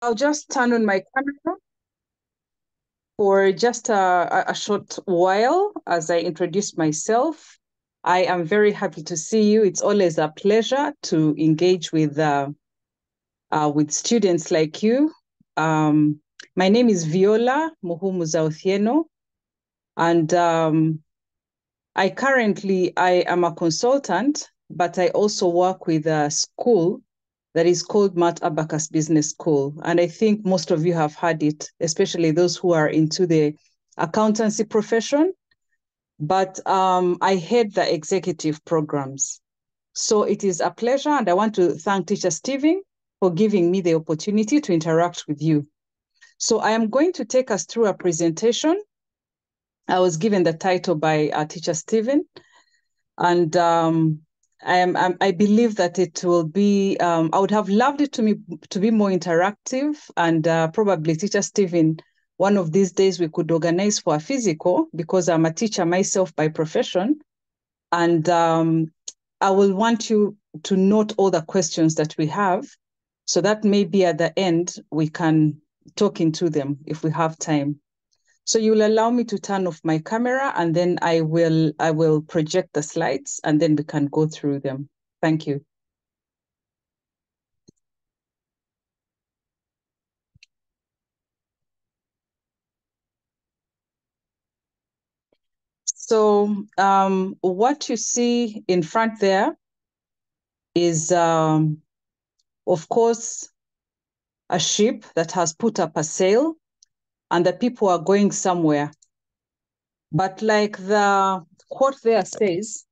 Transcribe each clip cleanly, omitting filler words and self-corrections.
I'll just turn on my camera for just a short while as I introduce myself. I am very happy to see you. It's always a pleasure to engage with students like you. My name is Viola Muhumuza Othieno, and I am a consultant, but I also work with a school that is called Matt Abacus Business School. And I think most of you have heard it, especially those who are into the accountancy profession. But I head the executive programs. So it is a pleasure, and I want to thank Teacher Stephen for giving me the opportunity to interact with you. So I am going to take us through a presentation. I was given the title by Teacher Stephen, and I believe that it will be, I would have loved it to be more interactive, and probably Teacher Stephen, one of these days we could organize for a physical, because I'm a teacher myself by profession. And I will want you to note all the questions that we have, so that maybe at the end we can talk into them if we have time. So you'll allow me to turn off my camera, and then I will project the slides, and then we can go through them. Thank you. So what you see in front there is, of course, a ship that has put up a sail, and the people are going somewhere. But like the quote there says,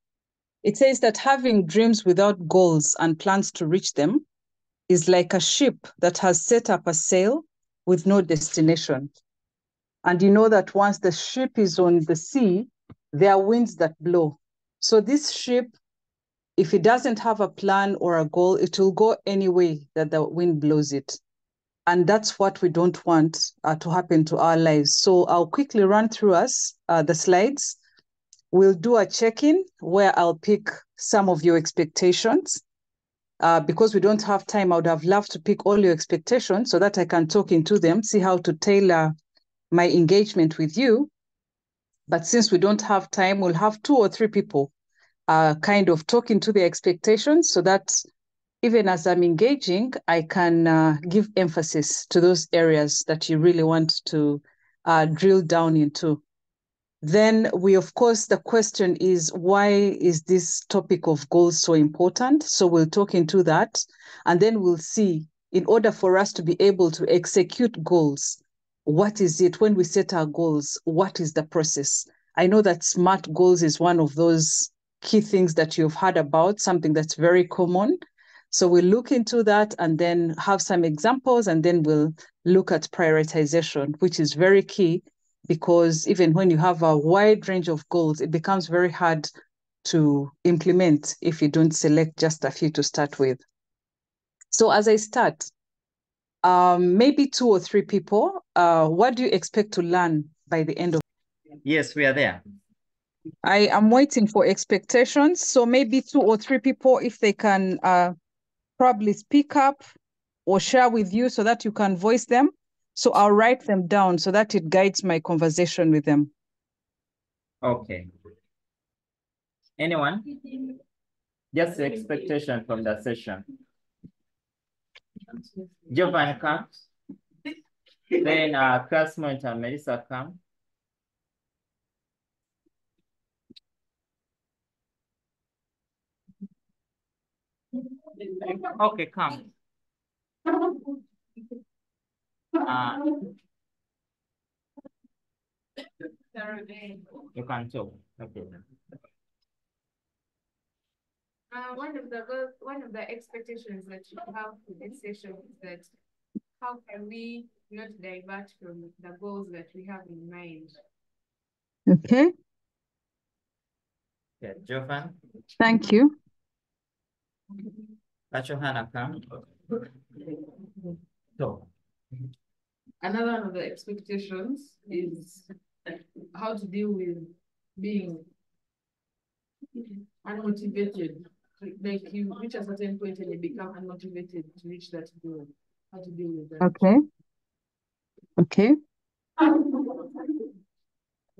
it says that having dreams without goals and plans to reach them is like a ship that has set up a sail with no destination. And you know that once the ship is on the sea, there are winds that blow. So this ship, if it doesn't have a plan or a goal, it will go any way that the wind blows it. And that's what we don't want to happen to our lives. So I'll quickly run through the slides. We'll do a check-in where I'll pick some of your expectations. Because we don't have time, I would have loved to pick all your expectations so that I can talk into them, see how to tailor my engagement with you. But since we don't have time, we'll have 2 or 3 people kind of talking to their expectations, so that even as I'm engaging, I can give emphasis to those areas that you really want to drill down into. Then of course, the question is, why is this topic of goals so important? So we'll talk into that, and then we'll see, in order for us to be able to execute goals, what is it when we set our goals? What is the process? I know that SMART goals is one of those key things that you've heard about, something that's very common. So we'll look into that and then have some examples, and then we'll look at prioritization, which is very key, because even when you have a wide range of goals, it becomes very hard to implement if you don't select just a few to start with. So as I start, maybe 2 or 3 people, what do you expect to learn by the end of? Yes, we are there. I am waiting for expectations. So maybe 2 or 3 people, if they can probably speak up or share with you so that you can voice them. So I'll write them down so that it guides my conversation with them. Okay. Anyone? Just the expectation from the session. Jovan comes. Then classmate and Melissa come. Okay, come. You can talk. Okay. One of the expectations that you have for this session is that how can we not divert from the goals that we have in mind? Okay. Yeah, Jovan. Thank you. Johanna come. So. Another one of the expectations is how to deal with being unmotivated. Like you reach a certain point and you become unmotivated to reach that goal. how to deal with that. Okay. Okay.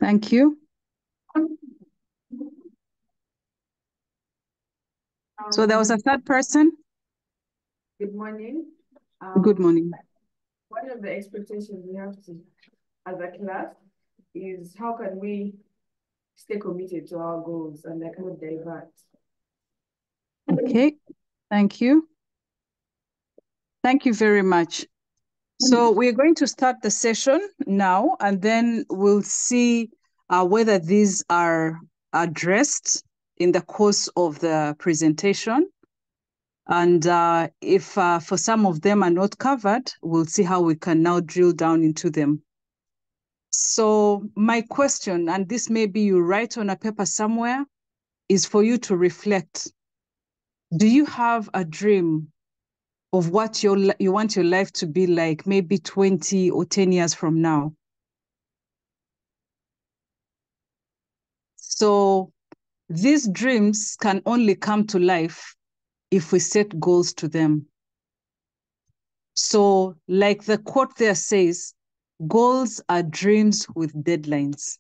Thank you. So there was a third person. Good morning. Good morning. One of the expectations we have to, as a class, is how can we stay committed to our goals and like not divert. Okay, thank you. Thank you very much. So we're going to start the session now, and then we'll see whether these are addressed in the course of the presentation. And if for some of them are not covered, we'll see how we can now drill down into them. So my question, and this may be you write on a paper somewhere, is for you to reflect. Do you have a dream of what you want your life to be like, maybe 20 or 10 years from now? So these dreams can only come to life if we set goals to them. So like the quote there says, goals are dreams with deadlines.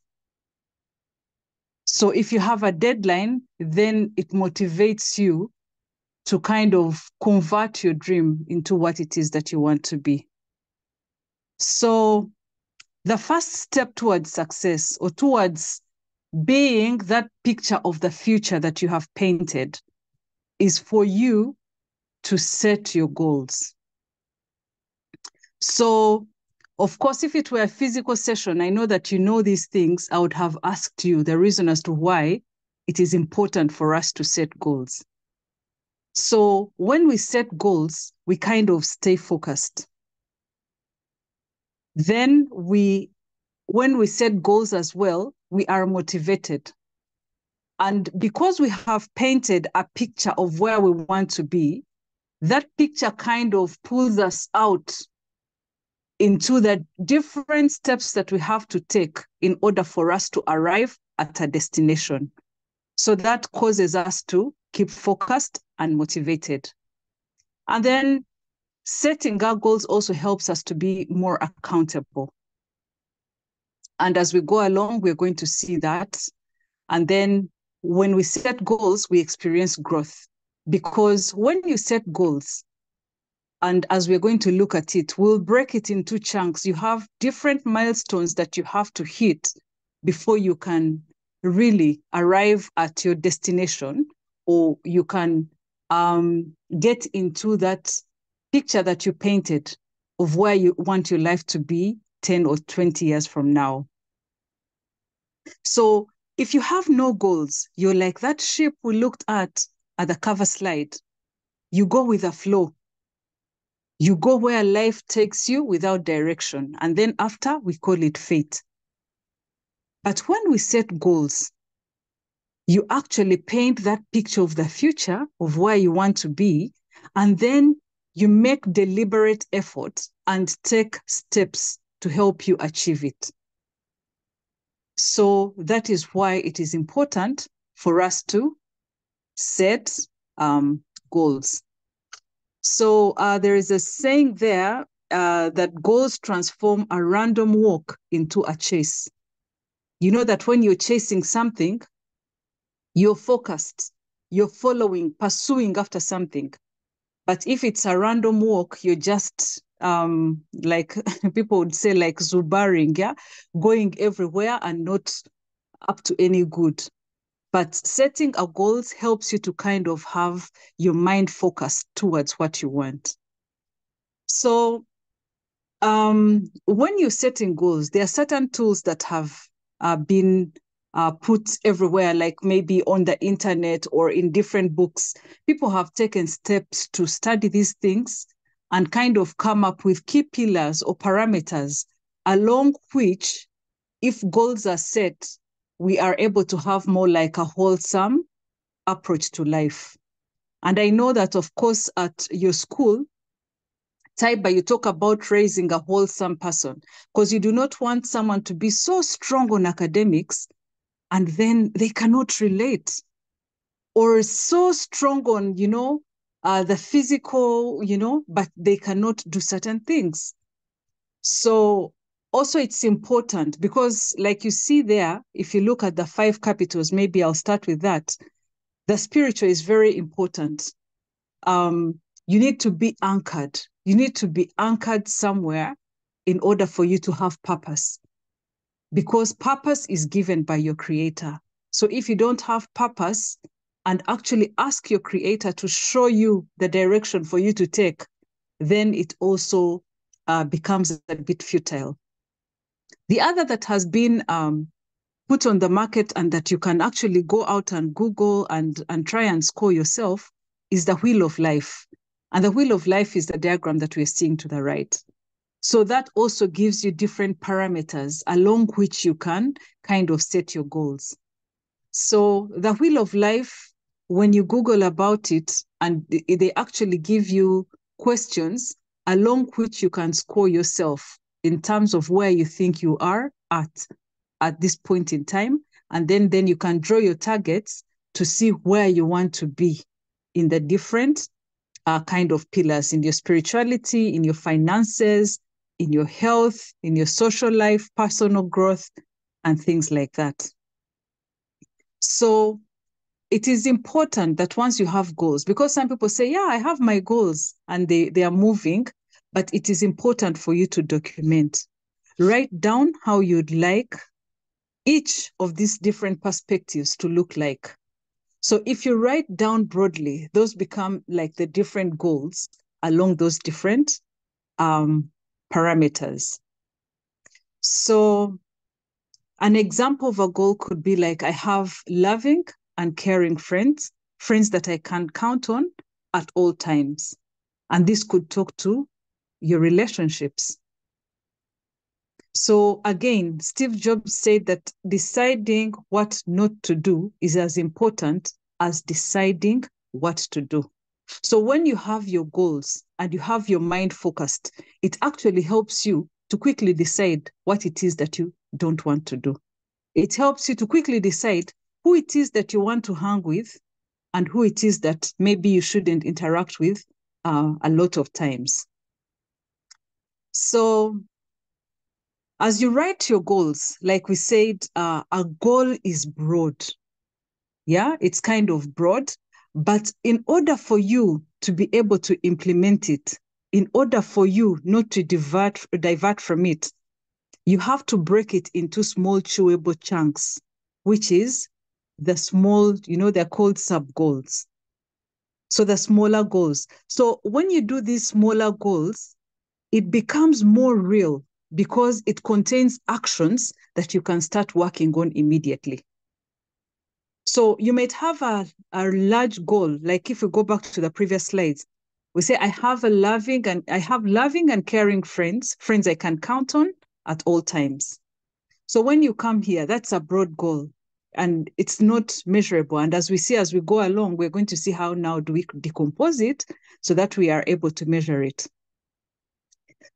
So if you have a deadline, then it motivates you to kind of convert your dream into what it is that you want to be. So the first step towards success, or towards being that picture of the future that you have painted, is for you to set your goals. So, of course, if it were a physical session, I know that you know these things, I would have asked you the reason as to why it is important for us to set goals. So when we set goals, we kind of stay focused. Then when we set goals as well, we are motivated. And because we have painted a picture of where we want to be, that picture kind of pulls us out into the different steps that we have to take in order for us to arrive at a destination. So that causes us to keep focused and motivated. And then setting our goals also helps us to be more accountable. And as we go along, we're going to see that. And then when we set goals, we experience growth. Because when you set goals, and as we're going to look at it, we'll break it into chunks. You have different milestones that you have to hit before you can really arrive at your destination, or you can get into that picture that you painted of where you want your life to be 10 or 20 years from now. So if you have no goals, you're like that ship we looked at the cover slide. You go with the flow. You go where life takes you without direction. And then after, we call it fate. But when we set goals, you actually paint that picture of the future of where you want to be, and then you make deliberate effort and take steps to help you achieve it. So that is why it is important for us to set goals. So there is a saying there that goals transform a random walk into a chase. You know that when you're chasing something, you're focused, you're following, pursuing after something. But if it's a random walk, you're just like people would say, like zubaring, yeah, going everywhere and not up to any good. But setting a goals helps you to kind of have your mind focused towards what you want. So when you're setting goals, there are certain tools that have been put everywhere, like maybe on the internet or in different books. People have taken steps to study these things and kind of come up with key pillars or parameters along which, if goals are set, we are able to have more like a wholesome approach to life. And I know that, of course, at your school, Taiba, you talk about raising a wholesome person, because you do not want someone to be so strong on academics and then they cannot relate, or so strong on, the physical, but they cannot do certain things. So also it's important because like you see there, if you look at the 5 capitals, maybe I'll start with that. The spiritual is very important. You need to be anchored. You need to be anchored somewhere in order for you to have purpose, because purpose is given by your creator. So if you don't have purpose and actually ask your creator to show you the direction for you to take, then it also becomes a bit futile. The other that has been put on the market and that you can actually go out and Google and try and score yourself is the wheel of life. And the wheel of life is the diagram that we're seeing to the right. So that also gives you different parameters along which you can kind of set your goals. So the wheel of life, when you Google about it, and they actually give you questions along which you can score yourself in terms of where you think you are at this point in time. And then you can draw your targets to see where you want to be in the different kind of pillars, in your spirituality, in your finances, in your health, in your social life, personal growth, and things like that. So it is important that once you have goals, because some people say, yeah, I have my goals and they are moving, but it is important for you to document. Write down how you'd like each of these different perspectives to look like. So if you write down broadly, those become like the different goals along those different parameters. So an example of a goal could be like, I have loving and caring friends that I can count on at all times. And this could talk to your relationships. So again, Steve Jobs said that deciding what not to do is as important as deciding what to do. So when you have your goals and you have your mind focused, it actually helps you to quickly decide what it is that you don't want to do. It helps you to quickly decide who it is that you want to hang with and who it is that maybe you shouldn't interact with a lot of times. So as you write your goals, like we said, a goal is broad. Yeah, it's kind of broad, but in order for you to be able to implement it, in order for you not to divert from it, you have to break it into small chewable chunks, which is the small, they're called sub-goals. So the smaller goals. So when you do these smaller goals, it becomes more real because it contains actions that you can start working on immediately. So you might have a large goal, like if we go back to the previous slides, we say, I have loving and caring friends I can count on at all times. So when you come here, that's a broad goal and it's not measurable. And as we see, as we go along, we're going to see how now do we decompose it so that we are able to measure it.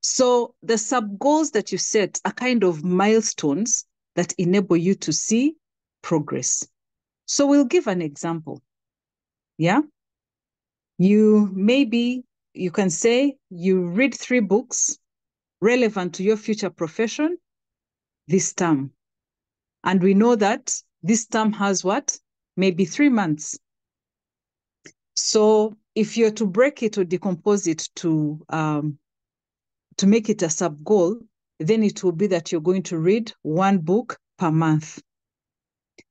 So the sub-goals that you set are kind of milestones that enable you to see progress. So we'll give an example. Yeah. You can say you read 3 books relevant to your future profession this term. And we know that this term has what? Maybe 3 months. So if you're to break it or decompose it to make it a sub-goal, then it will be that you're going to read 1 book per month.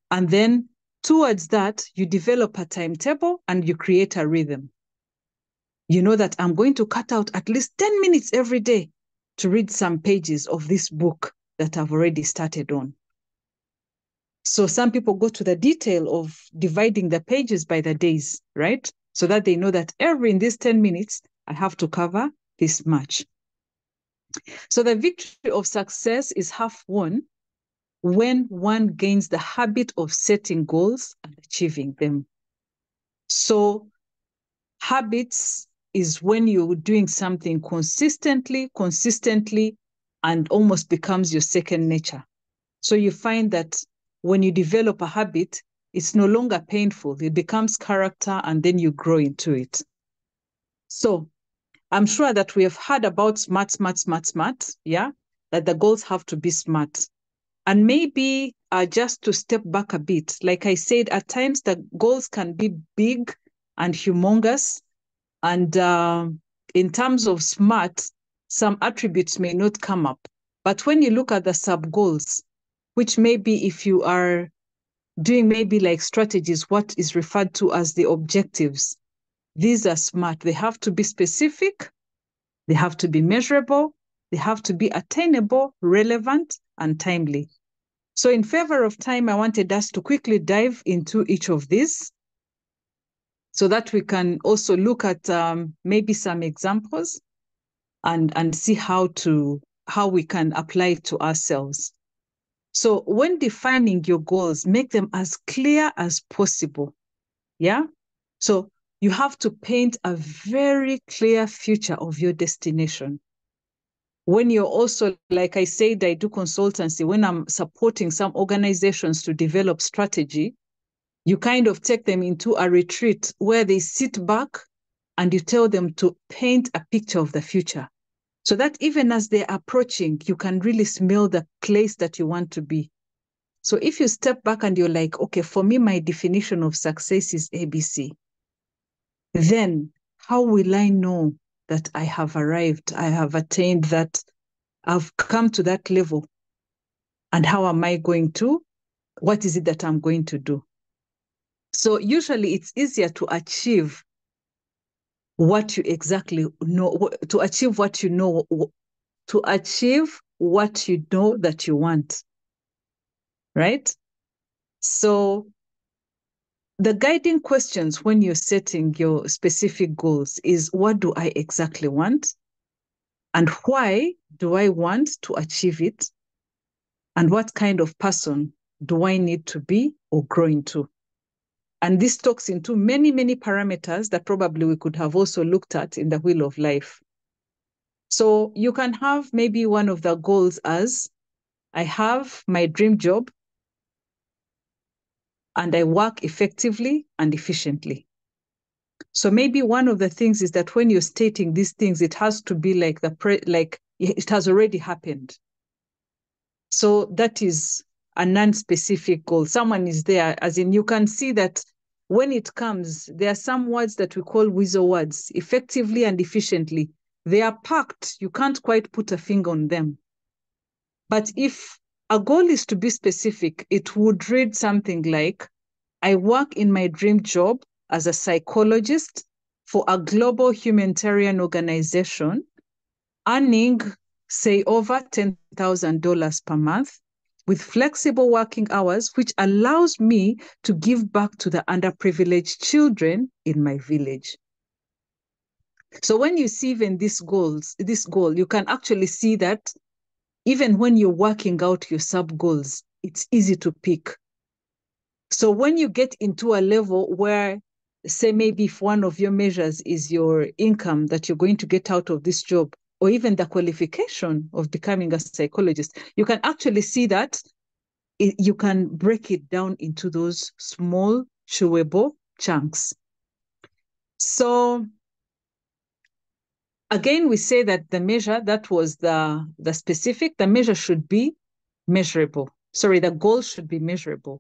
And then towards that, you develop a timetable and you create a rhythm. You know that I'm going to cut out at least 10 minutes every day to read some pages of this book that I've already started on. So some people go to the detail of dividing the pages by the days, right? So that they know that in these 10 minutes, I have to cover this much. So the victory of success is half won when one gains the habit of setting goals and achieving them. So habits is when you're doing something consistently, and almost becomes your second nature. So you find that when you develop a habit, it's no longer painful. It becomes character and then you grow into it. So I'm sure that we have heard about smart, yeah, that the goals have to be smart. And maybe just to step back a bit, like I said, at times the goals can be big and humongous. And in terms of smart, some attributes may not come up. But when you look at the sub-goals, which maybe if you are doing maybe like strategies, what is referred to as the objectives, these are smart. They have to be specific, they have to be measurable, they have to be attainable, relevant, and timely. So in favor of time, I wanted us to quickly dive into each of these so that we can also look at maybe some examples and see how we can apply it to ourselves. So when defining your goals, make them as clear as possible. Yeah. So you have to paint a very clear future of your destination. When you're also, like I said, I do consultancy, when I'm supporting some organizations to develop strategy, you kind of take them into a retreat where they sit back and you tell them to paint a picture of the future so that even as they're approaching, you can really smell the place that you want to be. So if you step back and you're like, okay, for me, my definition of success is ABC, then how will I know that I have arrived, I have attained that, I've come to that level? And how am I going to, what is it that I'm going to do? So usually it's easier to achieve what you exactly know, to achieve what you know, to achieve what you know that you want, right? So the guiding questions when you're setting your specific goals is, what do I exactly want? And why do I want to achieve it? And what kind of person do I need to be or grow into? And this talks into many, many parameters that probably we could have also looked at in the wheel of life. So you can have maybe one of the goals as, I have my dream job and I work effectively and efficiently. So maybe one of the things is that when you're stating these things, it has to be like like it has already happened. So that is a non-specific goal. Someone is there, as in you can see that when it comes, there are some words that we call weasel words, effectively and efficiently. They are packed. You can't quite put a finger on them. But if a goal is to be specific, it would read something like, I work in my dream job as a psychologist for a global humanitarian organization, earning, say, over $10,000 per month with flexible working hours, which allows me to give back to the underprivileged children in my village. So when you see even this goal, you can actually see that even when you're working out your sub-goals, it's easy to pick. So when you get into a level where, say, maybe if one of your measures is your income that you're going to get out of this job, or even the qualification of becoming a psychologist, you can actually see that you can break it down into those small, chewable chunks. So again, we say that the measure, that was the specific, the measure should be measurable. Sorry, the goal should be measurable.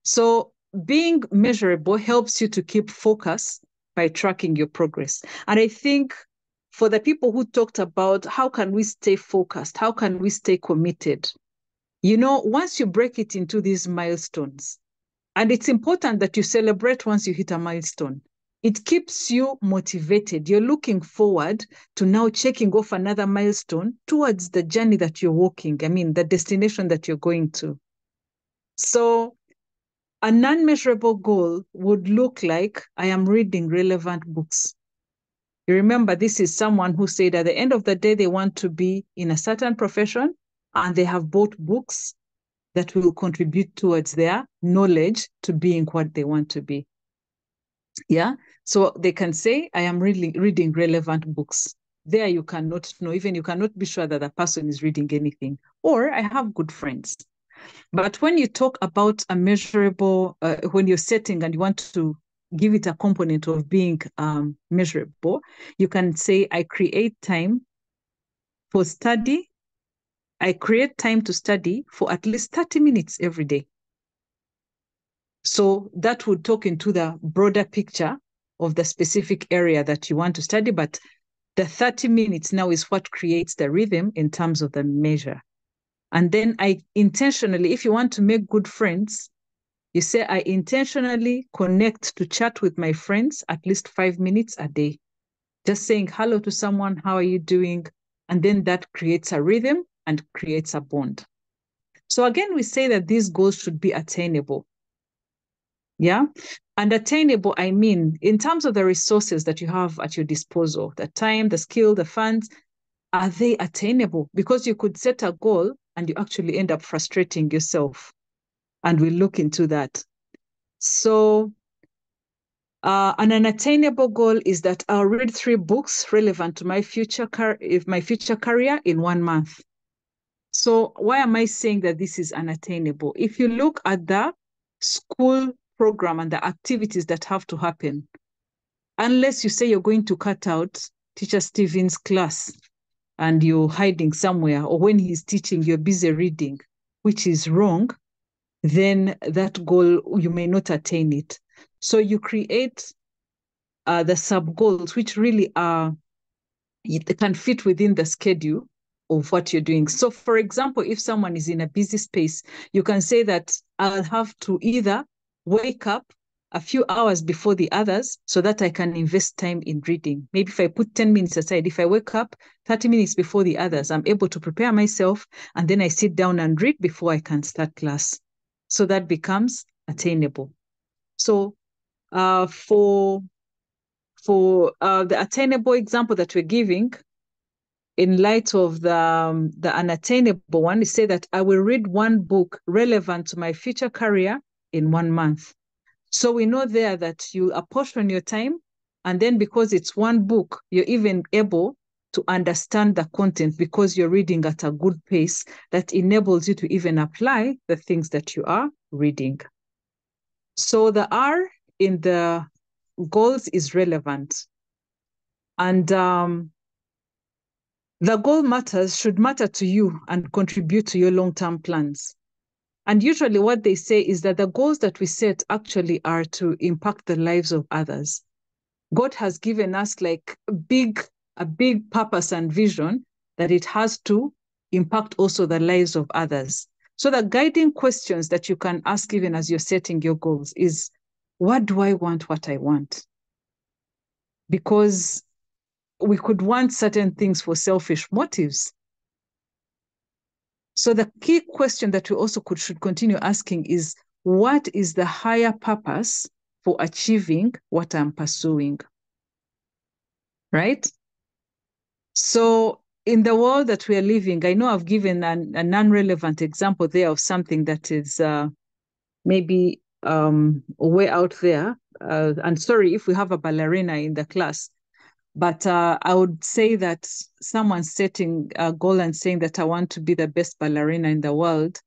So being measurable helps you to keep focus by tracking your progress. And I think for the people who talked about how can we stay focused, how can we stay committed, you know, once you break it into these milestones, and it's important that you celebrate once you hit a milestone, it keeps you motivated. You're looking forward to now checking off another milestone towards the journey that you're walking. I mean, the destination that you're going to. So a non-measurable goal would look like, I am reading relevant books. You remember, this is someone who said at the end of the day, they want to be in a certain profession and they have bought books that will contribute towards their knowledge to being what they want to be. Yeah. So they can say, I am really reading relevant books. There you cannot know, even you cannot be sure that the person is reading anything. Or I have good friends. But when you talk about a measurable, when you're setting and you want to give it a component of being measurable, you can say, I create time for study. I create time to study for at least 30 minutes every day. So that would talk into the broader picture of the specific area that you want to study, but the 30 minutes now is what creates the rhythm in terms of the measure. And then I intentionally, if you want to make good friends, you say, I intentionally connect to chat with my friends at least 5 minutes a day. Just saying hello to someone, how are you doing? And then that creates a rhythm and creates a bond. So again, we say that these goals should be attainable. Yeah. And attainable, I mean, in terms of the resources that you have at your disposal, the time, the skill, the funds, are they attainable? Because you could set a goal and you actually end up frustrating yourself. And we'll look into that. So an unattainable goal is that I'll read 3 books relevant to my future career in 1 month. So why am I saying that this is unattainable? If you look at the school program and the activities that have to happen, unless you say you're going to cut out Teacher Stephen's class and you're hiding somewhere, or when he's teaching, you're busy reading, which is wrong, then that goal, you may not attain it. So you create the sub-goals, which really it can fit within the schedule of what you're doing. So for example, if someone is in a busy space, you can say that I'll have to either wake up a few hours before the others so that I can invest time in reading. Maybe if I put 10 minutes aside, if I wake up 30 minutes before the others, I'm able to prepare myself and then I sit down and read before I can start class. So that becomes attainable. So for the attainable example that we're giving, in light of the unattainable one, you say that I will read 1 book relevant to my future career in 1 month. So we know there that you apportion your time, and then because it's 1 book, you're even able to understand the content because you're reading at a good pace that enables you to even apply the things that you are reading. So the R in the goals is relevant. And the goal should matter to you and contribute to your long-term plans. And usually what they say is that the goals that we set actually are to impact the lives of others. God has given us like a big purpose and vision that it has to impact also the lives of others. So the guiding questions that you can ask even as you're setting your goals is, what do I want what I want? Because we could want certain things for selfish motives. So the key question that we also should continue asking is, what is the higher purpose for achieving what I'm pursuing? Right? So in the world that we are living, I know I've given a non-relevant example there of something that is maybe way out there. And sorry if we have a ballerina in the class, but I would say that someone setting a goal and saying that I want to be the best ballerina in the world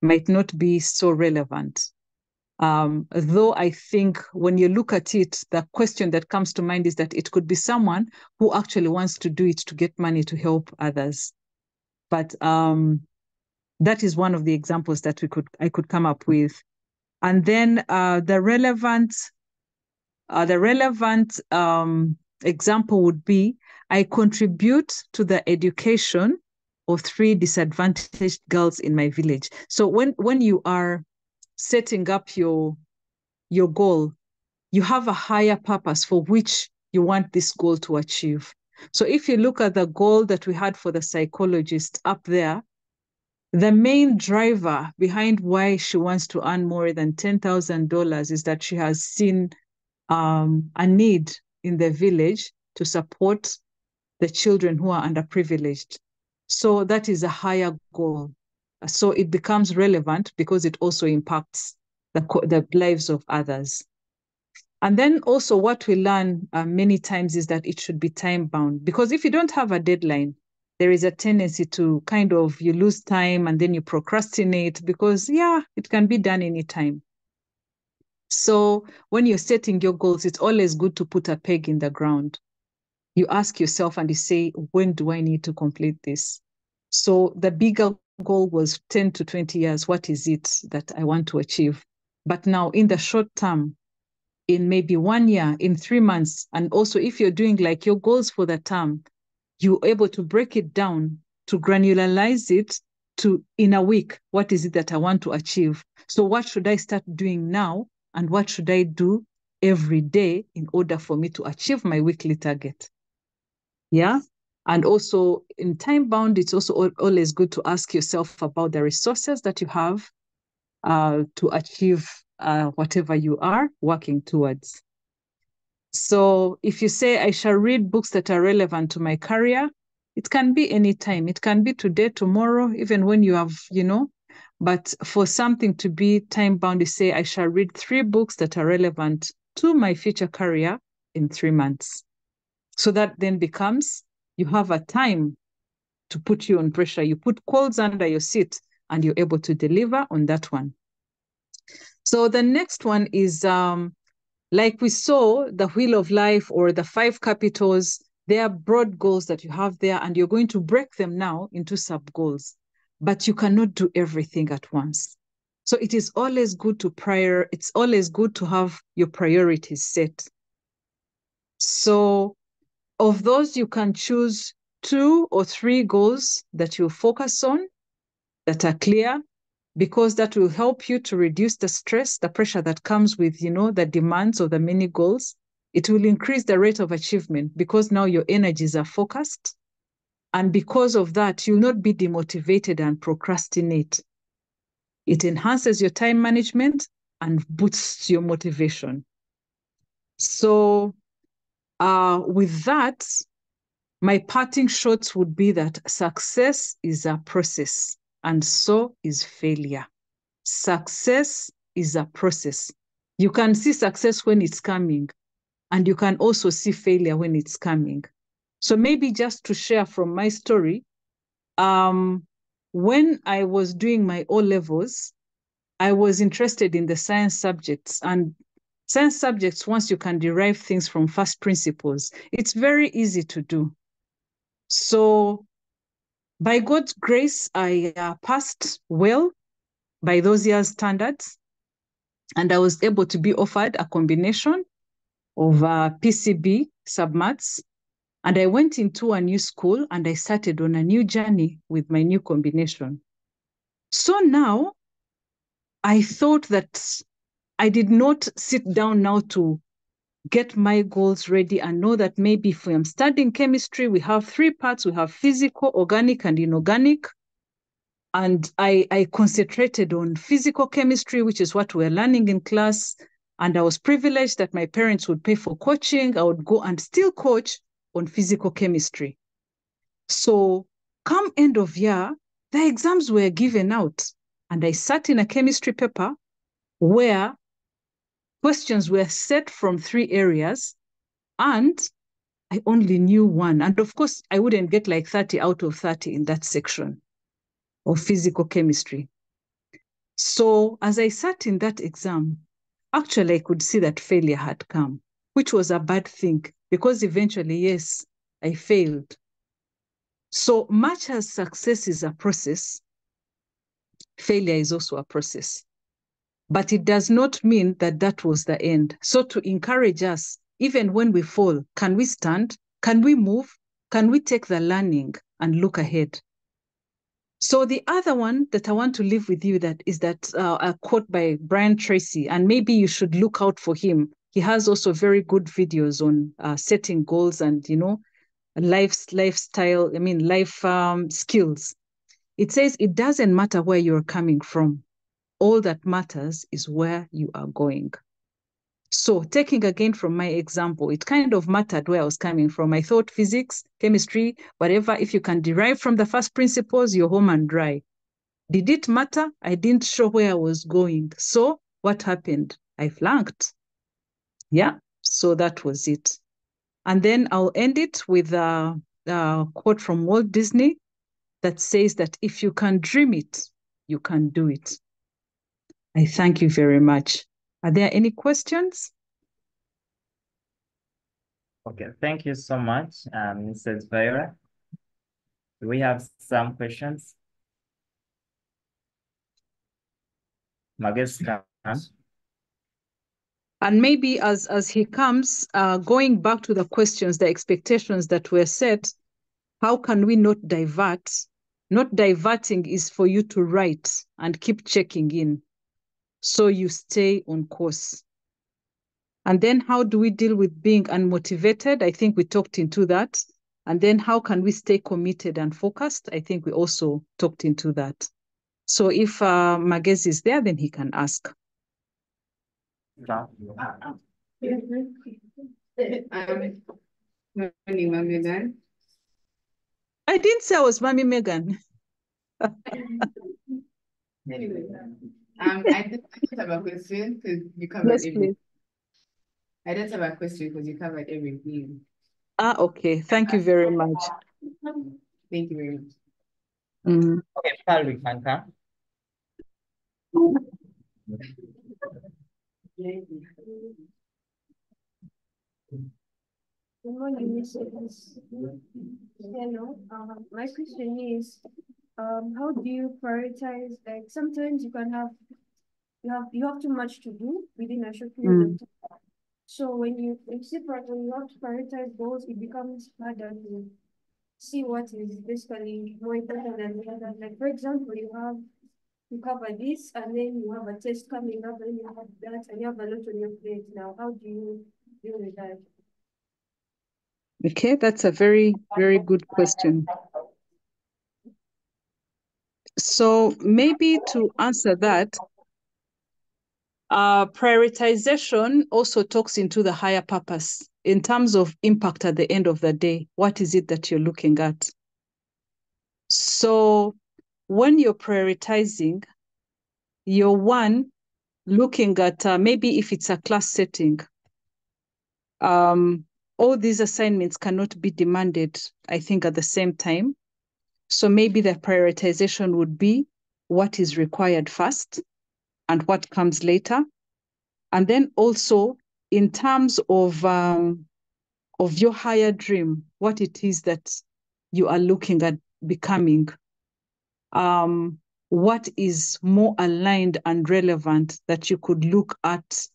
might not be so relevant. Though I think when you look at it, the question that comes to mind is that it could be someone who actually wants to do it to get money to help others. But that is one of the examples that I could come up with. And then the relevant example would be, I contribute to the education of 3 disadvantaged girls in my village. So when you are setting up your goal, you have a higher purpose for which you want this goal to achieve. So if you look at the goal that we had for the psychologist up there, the main driver behind why she wants to earn more than $10,000 is that she has seen a need in the village to support the children who are underprivileged. So that is a higher goal. So it becomes relevant because it also impacts the lives of others. And then also what we learn many times is that it should be time bound, because if you don't have a deadline, there is a tendency to you lose time and then you procrastinate because it can be done anytime. So when you're setting your goals, it's always good to put a peg in the ground. You ask yourself and you say, when do I need to complete this? So the bigger goal was 10 to 20 years. What is it that I want to achieve? But now in the short term, in maybe 1 year, in 3 months, and also if you're doing like your goals for the term, you're able to break it down, to granularize it to in a week, what is it that I want to achieve? So what should I start doing now? And what should I do every day in order for me to achieve my weekly target? Yeah. And also in time bound, it's also always good to ask yourself about the resources that you have to achieve whatever you are working towards. So if you say, I shall read books that are relevant to my career, it can be any time. It can be today, tomorrow, even when you have, but for something to be time bound, you say, I shall read 3 books that are relevant to my future career in 3 months. So that then becomes, you have a time to put you on pressure. You put coals under your seat and you're able to deliver on that one. So the next one is, like we saw, the wheel of life or the 5 capitals. They are broad goals that you have there, and you're going to break them now into sub-goals. But you cannot do everything at once. So it is always good to it's always good to have your priorities set. So of those, you can choose 2 or 3 goals that you focus on that are clear, because that will help you to reduce the stress, the pressure that comes with, the demands of the many goals. It will increase the rate of achievement because now your energies are focused. And because of that, you'll not be demotivated and procrastinate. It enhances your time management and boosts your motivation. So with that, my parting shots would be that success is a process and so is failure. Success is a process. You can see success when it's coming, and you can also see failure when it's coming. So maybe just to share from my story, when I was doing my O-levels, I was interested in the science subjects, and science subjects, once you can derive things from first principles, it's very easy to do. So by God's grace, I passed well by those years' standards. And I was able to be offered a combination of PCB submats. And I went into a new school and I started on a new journey with my new combination. So now I thought that I did not sit down now to get my goals ready and know that maybe if I'm studying chemistry, we have 3 parts. We have physical, organic, and inorganic. And I concentrated on physical chemistry, which is what we're learning in class. And I was privileged that my parents would pay for coaching. I would go and still coach on physical chemistry. So come end of year, the exams were given out. And I sat in a chemistry paper where questions were set from 3 areas. And I only knew 1. And of course, I wouldn't get like 30 out of 30 in that section of physical chemistry. So as I sat in that exam, actually I could see that failure had come, which was a bad thing because eventually, yes, I failed. So much as success is a process, failure is also a process. But it does not mean that that was the end. So to encourage us, even when we fall, can we stand? Can we move? Can we take the learning and look ahead? So the other one that I want to leave with you is that a quote by Tracy, and maybe you should look out for him. He has also very good videos on setting goals and, life skills. It says, it doesn't matter where you're coming from. All that matters is where you are going. So taking again from my example, it kind of mattered where I was coming from. I thought physics, chemistry, whatever, if you can derive from the first principles, you're home and dry. Did it matter? I didn't show where I was going. So what happened? I flunked. Yeah, so that was it. And then I'll end it with a quote from Walt Disney that says that if you can dream it, you can do it. I thank you very much. Are there any questions? Okay, thank you so much, Mrs. Viola. Do we have some questions? Magus can. And maybe as he comes, going back to the questions, the expectations that were set, how can we not divert? Not diverting is for you to write and keep checking in, so you stay on course. And then how do we deal with being unmotivated? I think we talked into that. And then how can we stay committed and focused? I think we also talked into that. So if Magezi is there, then he can ask. Megan. I didn't say I was Mommy Megan. Anyway, I don't have a question because you covered Yes, everything. please. I don't have a question because you covered everything. Okay. Thank you very much. Thank you very much. Okay, Paul, we can come. Good morning, Mrs. Hello. My question is, how do you prioritize? Like sometimes you can have you have too much to do within a short period of time. So when you have to prioritize goals, it becomes harder to see what is basically more important than the other. Like for example, you cover this and then you have a test coming up and you have that and you have a lot on your plate now. How do you deal with that? Okay, that's a very, very good question. So maybe to answer that, prioritization also talks into the higher purpose in terms of impact at the end of the day. What is it that you're looking at? So when you're prioritizing, you're looking at maybe if it's a class setting, all these assignments cannot be demanded, I think, at the same time. So maybe the prioritization would be what is required first and what comes later. And then also in terms of your higher dream, what it is that you are looking at becoming, what is more aligned and relevant that you could look at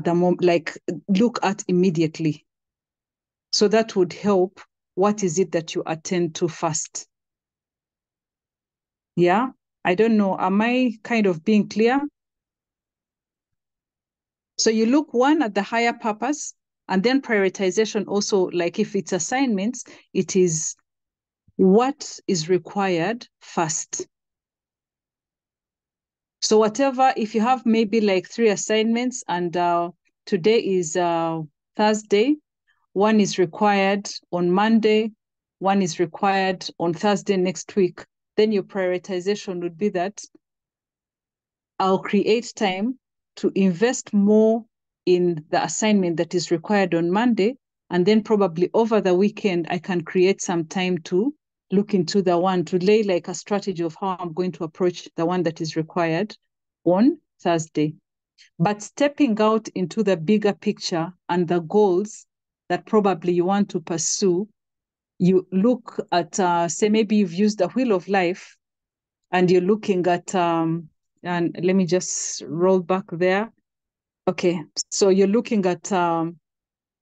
the moment, like look at immediately. So that would help. What is it that you attend to first? Yeah, I don't know. Am I kind of being clear? So you look at the higher purpose, and then prioritization also, like if it's assignments, it is what is required first. So whatever, if you have maybe like 3 assignments and today is Thursday, one is required on Monday, one is required on Thursday next week, then your prioritization would be that I'll create time to invest more in the assignment that is required on Monday, and then probably over the weekend, I can create some time to look into the one, to lay like a strategy of how I'm going to approach the one that is required on Thursday. But stepping out into the bigger picture and the goals that probably you want to pursue, you look at, say maybe you've used the wheel of life and you're looking at, and let me just roll back there. Okay, so you're looking at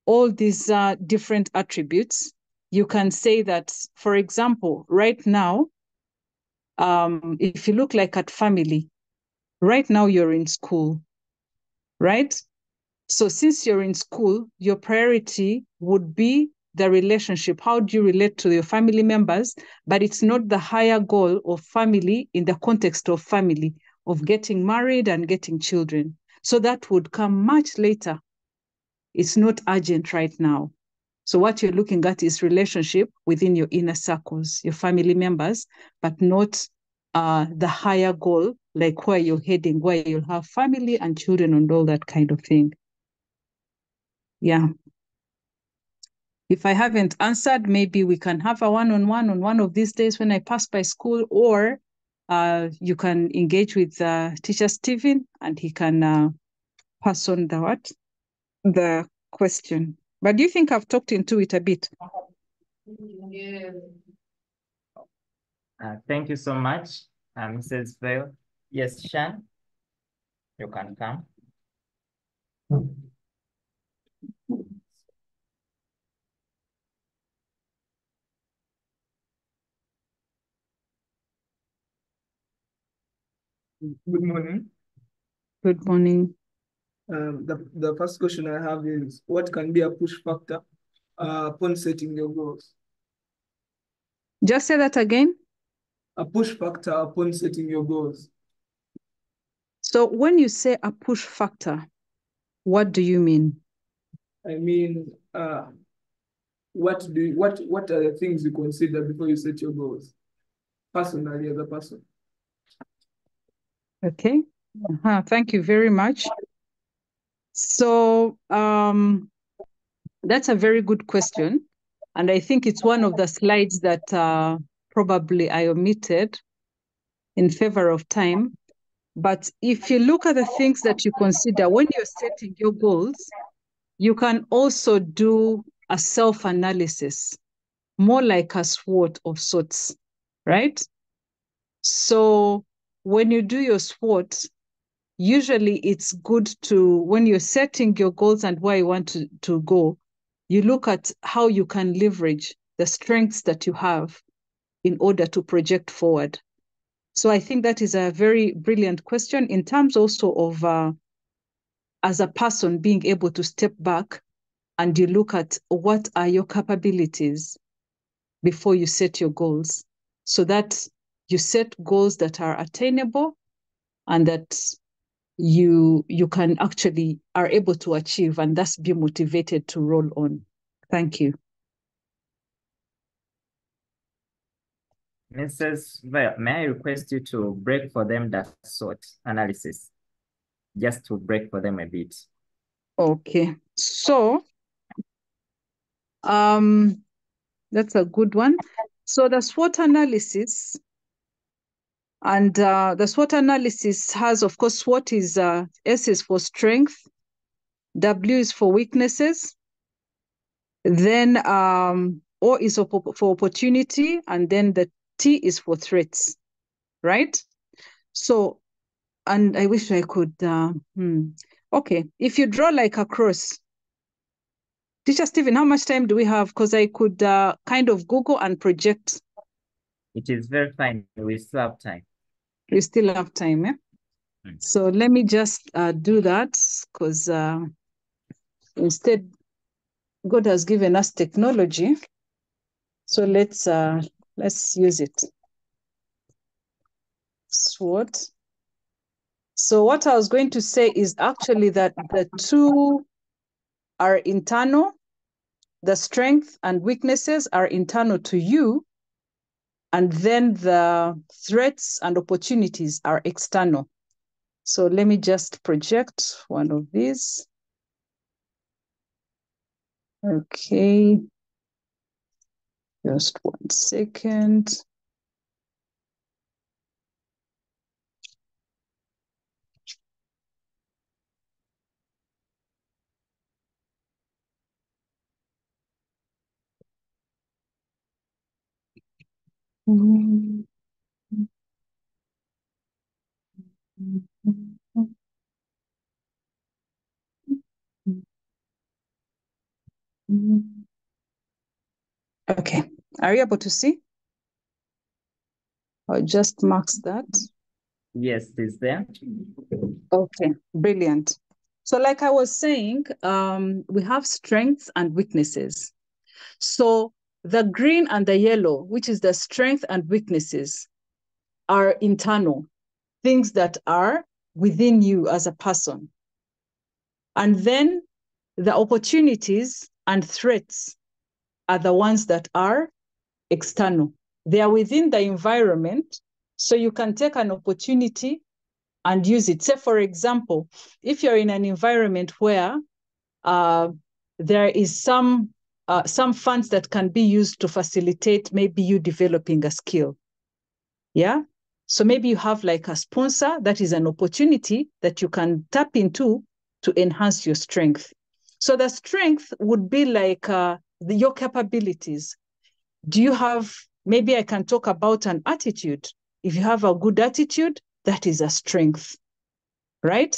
all these different attributes. You can say that, for example, right now, if you look like at family, right now you're in school, right? So since you're in school, your priority would be the relationship. How do you relate to your family members? But it's not the higher goal of family in the context of family, of getting married and getting children. So that would come much later. It's not urgent right now. So what you're looking at is relationship within your inner circles, your family members, but not the higher goal, like where you're heading, where you'll have family and children and all that kind of thing. Yeah. If I haven't answered, maybe we can have a one-on-one on one of these days when I pass by school, or you can engage with teacher Stephen and he can pass on the question. But do you think I've talked into it a bit? Yeah. Thank you so much, Mrs. Vale. Yes, Shan, you can come. Good morning. Good morning. The first question I have is, what can be a push factor upon setting your goals? Just say that again. A push factor upon setting your goals. So when you say a push factor, what do you mean? I mean, what are the things you consider before you set your goals? Personally, as a person. Okay. Thank you very much. So that's a very good question. And I think it's one of the slides that probably I omitted in favor of time. But if you look at the things that you consider when you're setting your goals, you can also do a self-analysis, more like a SWOT of sorts, right? So when you do your SWOT, usually it's good to, when you're setting your goals and where you want to go, you look at how you can leverage the strengths that you have in order to project forward. So I think that is a very brilliant question in terms also of as a person being able to step back and you look at what are your capabilities before you set your goals, so that you set goals that are attainable and that you can actually are able to achieve and thus be motivated to roll on. Thank you. Mrs. Vale, may I request you to break for them that SWOT analysis, just to break for them a bit. Okay, so that's a good one. So the SWOT analysis, and the SWOT analysis has, of course, SWOT is S is for strength, W is for weaknesses, then O is for opportunity, and then the T is for threats, right? So, and I wish I could, okay, if you draw like a cross, Teacher Stephen, how much time do we have? Because I could kind of Google and project. It is very fine. We still have time. We still have time, eh? So let me just do that, because instead, God has given us technology. So let's use it. SWOT. So what I was going to say is actually that the two are internal. The strengths and weaknesses are internal to you. And then the threats and opportunities are external. So let me just project one of these. Okay. Just 1 second. Okay, are you able to see? Or just marks that? Yes, it's there. Okay, brilliant. So like I was saying, we have strengths and weaknesses. So the green and the yellow, which is the strength and weaknesses, are internal, things that are within you as a person. And then the opportunities and threats are the ones that are external. They are within the environment, so you can take an opportunity and use it. Say, for example, if you're in an environment where there is some funds that can be used to facilitate maybe you developing a skill. Yeah. So maybe you have like a sponsor, that is an opportunity that you can tap into to enhance your strength. So the strength would be like your capabilities. Do you have, maybe I can talk about an attitude. If you have a good attitude, that is a strength, right?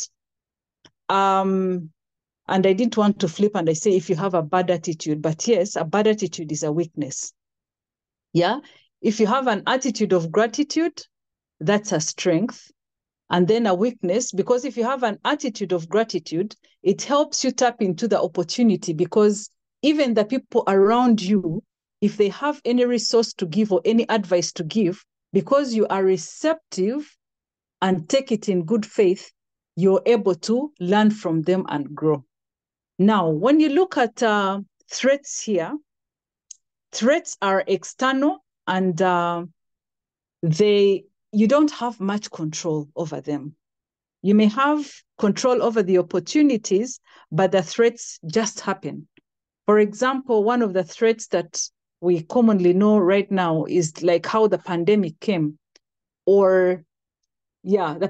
And I didn't want to flip and I say if you have a bad attitude, but yes, a bad attitude is a weakness. Yeah. If you have an attitude of gratitude, that's a strength. And then a weakness, because if you have an attitude of gratitude, it helps you tap into the opportunity, because even the people around you, if they have any resource to give or any advice to give, because you are receptive and take it in good faith, you're able to learn from them and grow. Now, when you look at threats here, threats are external and you don't have much control over them. You may have control over the opportunities, but the threats just happen. For example, one of the threats that we commonly know right now is like how the pandemic came. The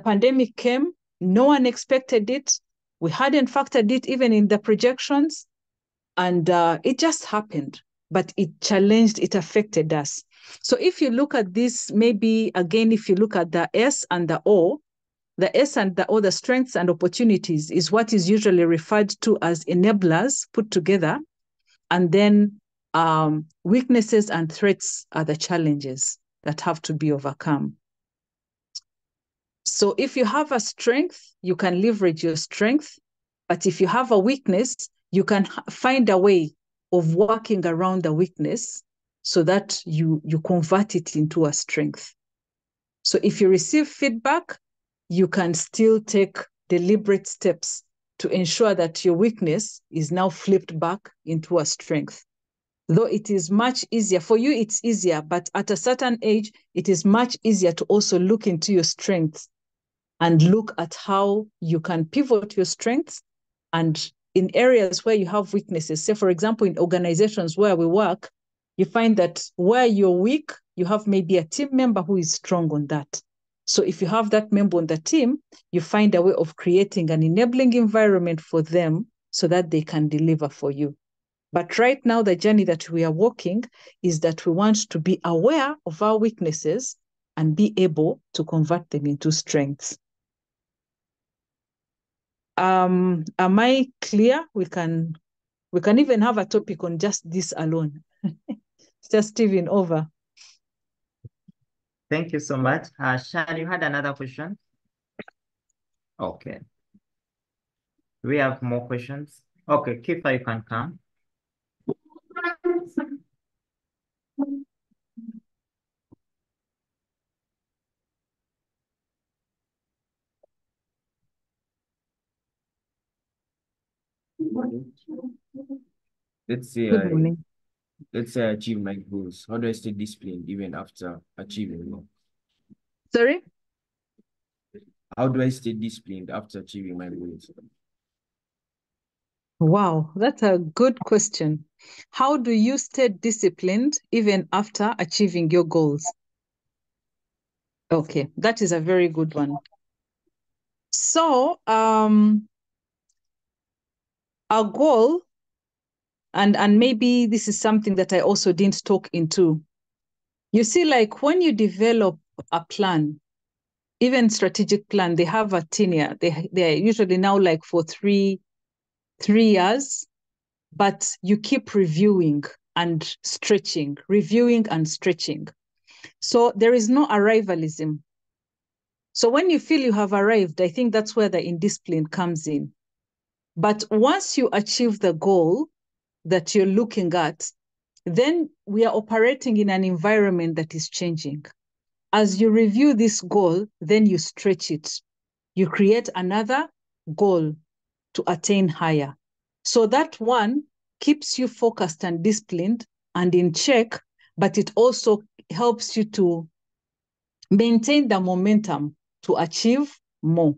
pandemic came, no one expected it. We hadn't factored it even in the projections, and it just happened, but it challenged, it affected us. So if you look at this, maybe again, if you look at the S and the O, the S and the O, the strengths and opportunities, is what is usually referred to as enablers put together. And then weaknesses and threats are the challenges that have to be overcome. So if you have a strength, you can leverage your strength. But if you have a weakness, you can find a way of working around the weakness so that you convert it into a strength. So if you receive feedback, you can still take deliberate steps to ensure that your weakness is now flipped back into a strength. Though it is much easier, for you it's easier, but at a certain age, it is much easier to also look into your strengths and look at how you can pivot your strengths. And in areas where you have weaknesses, say for example, in organizations where we work, you find that where you're weak, you have maybe a team member who is strong on that. So if you have that member on the team, you find a way of creating an enabling environment for them so that they can deliver for you. But right now, the journey that we are walking is that we want to be aware of our weaknesses and be able to convert them into strengths. Am I clear? We can even have a topic on just this alone. Just Stephen, over. Thank you so much. Shad, you had another question? Okay. We have more questions. Okay, Kifa, you can come. Let's say Good morning. let's say I achieve my goals. How do I stay disciplined even after achieving them? Sorry? How do I stay disciplined after achieving my goals? Wow, that's a good question. How do you stay disciplined even after achieving your goals? Okay, that is a very good one. So, our goal, and maybe this is something that I also didn't talk into. You see, like when you develop a plan, even strategic plan, they have a tenure. They're usually now like for three years, but you keep reviewing and stretching, reviewing and stretching. So there is no arrivalism. So when you feel you have arrived, I think that's where the indiscipline comes in. But once you achieve the goal that you're looking at, then we are operating in an environment that is changing. As you review this goal, then you stretch it. You create another goal to attain higher. So that one keeps you focused and disciplined and in check, but it also helps you to maintain the momentum to achieve more.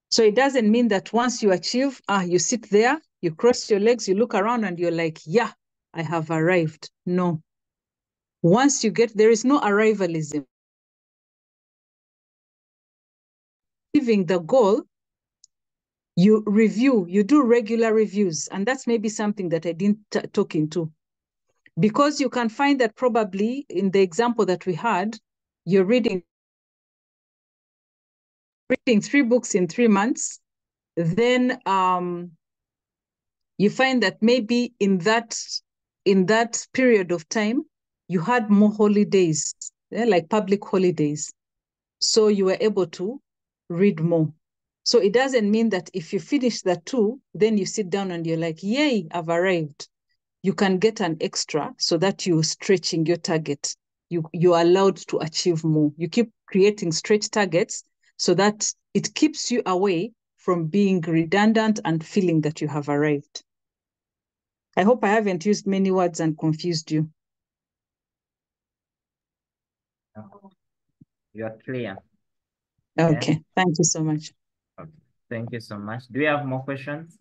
So it doesn't mean that once you achieve, you sit there, you cross your legs, you look around and you're like, yeah, I have arrived. No. Once you get, there is no arrivalism. Achieving the goal, you review, you do regular reviews. And that's maybe something that I didn't talk into. Because you can find that probably in the example that we had, you're reading 3 books in 3 months, then you find that maybe in that period of time, you had more holidays, like public holidays. So you were able to read more. So it doesn't mean that if you finish that 2, then you sit down and you're like, yay, I've arrived. You can get an extra so that you're stretching your target. You're allowed to achieve more. You keep creating stretch targets so that it keeps you away from being redundant and feeling that you have arrived. I hope I haven't used many words and confused you. You're clear. Okay, Yeah. thank you so much. Okay. Thank you so much. Do we have more questions?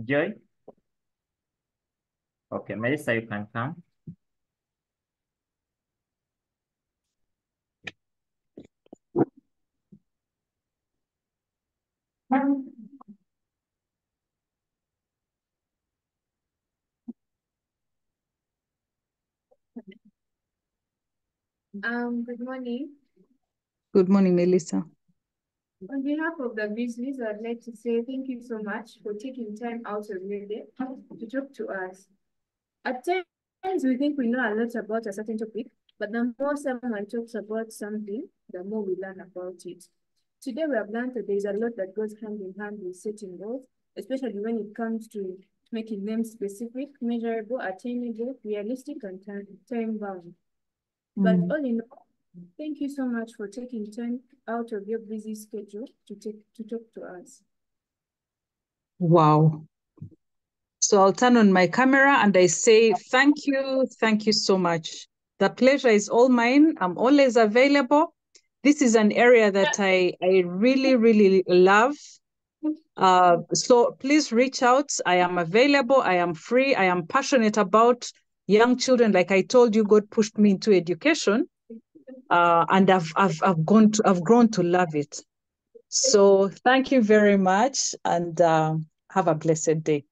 Joy? Okay, Melissa, you can come. Good morning. Good morning, Melissa. On behalf of the Grizzlies, I'd like to say thank you so much for taking time out of your day to talk to us. At times, we think we know a lot about a certain topic, but the more someone talks about something, the more we learn about it. Today, we have learned that there's a lot that goes hand in hand with setting goals, especially when it comes to making them specific, measurable, attainable, realistic, and time-bound. But all in all, thank you so much for taking time out of your busy schedule to talk to us. Wow. So I'll turn on my camera and I say, thank you so much. The pleasure is all mine. I'm always available. This is an area that I really, really love. So please reach out. I am available. I am free. I am passionate about young children. Like I told you, God pushed me into education, and I've grown to love it. So thank you very much, and have a blessed day.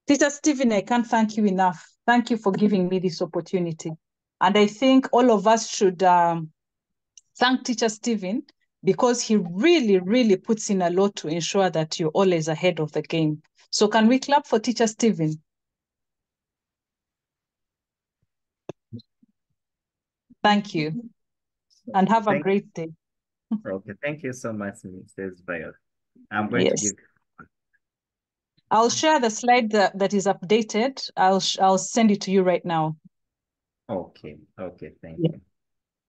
Teacher Stephen, I can't thank you enough. Thank you for giving me this opportunity. And I think all of us should thank Teacher Stephen, because he really, really puts in a lot to ensure that you're always ahead of the game. So can we clap for Teacher Stephen? Thank you. And have a great day. Okay, thank you so much, Mrs. Viola. I'm going to give. I'll share the slide that is updated. I'll send it to you right now. Okay, thank you.